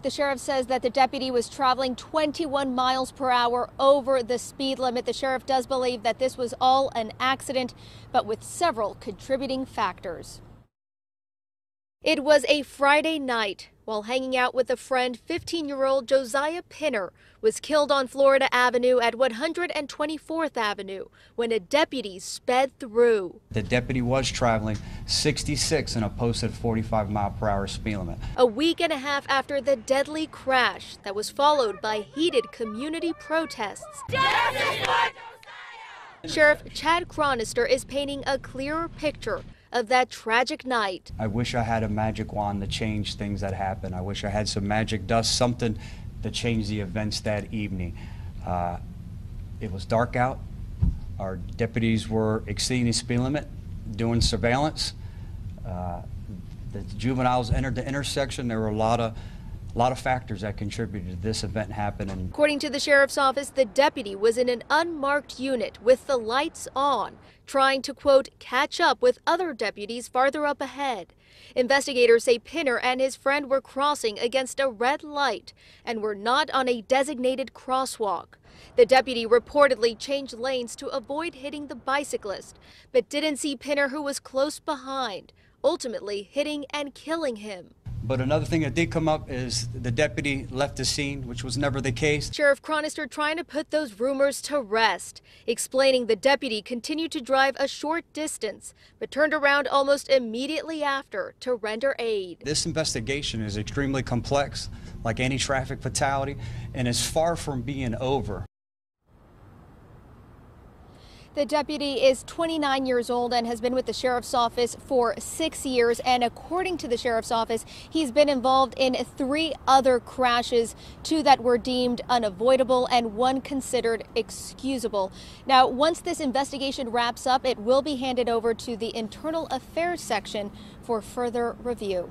The sheriff says that the deputy was traveling 21 miles per hour over the speed limit. The sheriff does believe that this was all an accident, but with several contributing factors. It was a Friday night. While hanging out with a friend, 15-year-old Josiah Pinner was killed on Florida Avenue at 124th Avenue when a deputy sped through. The deputy was traveling 66 in a posted 45-mile-per-hour speed limit. A week and a half after the deadly crash that was followed by heated community protests. Sheriff Chad Chronister is painting a clearer picture of that tragic night. I wish I had a magic wand to change things that happened. I wish I had some magic dust, something to change the events that evening. It was dark out. Our deputies were exceeding the speed limit, doing surveillance. The juveniles entered the intersection. There were a lot of factors that contributed to this event happening. According to the sheriff's office, the deputy was in an unmarked unit with the lights on, trying to, quote, catch up with other deputies farther up ahead. Investigators say Pinner and his friend were crossing against a red light and were not on a designated crosswalk. The deputy reportedly changed lanes to avoid hitting the bicyclist, but didn't see Pinner, who was close behind, ultimately hitting and killing him. But another thing that did come up is the deputy left the scene, which was never the case. Sheriff Chronister trying to put those rumors to rest, explaining the deputy continued to drive a short distance, but turned around almost immediately after to render aid. This investigation is extremely complex, like any traffic fatality, and is far from being over. The deputy is 29 years old and has been with the sheriff's office for 6 years. And according to the sheriff's office, he's been involved in 3 other crashes, 2 that were deemed unavoidable and 1 considered excusable. Now, once this investigation wraps up, it will be handed over to the Internal Affairs section for further review.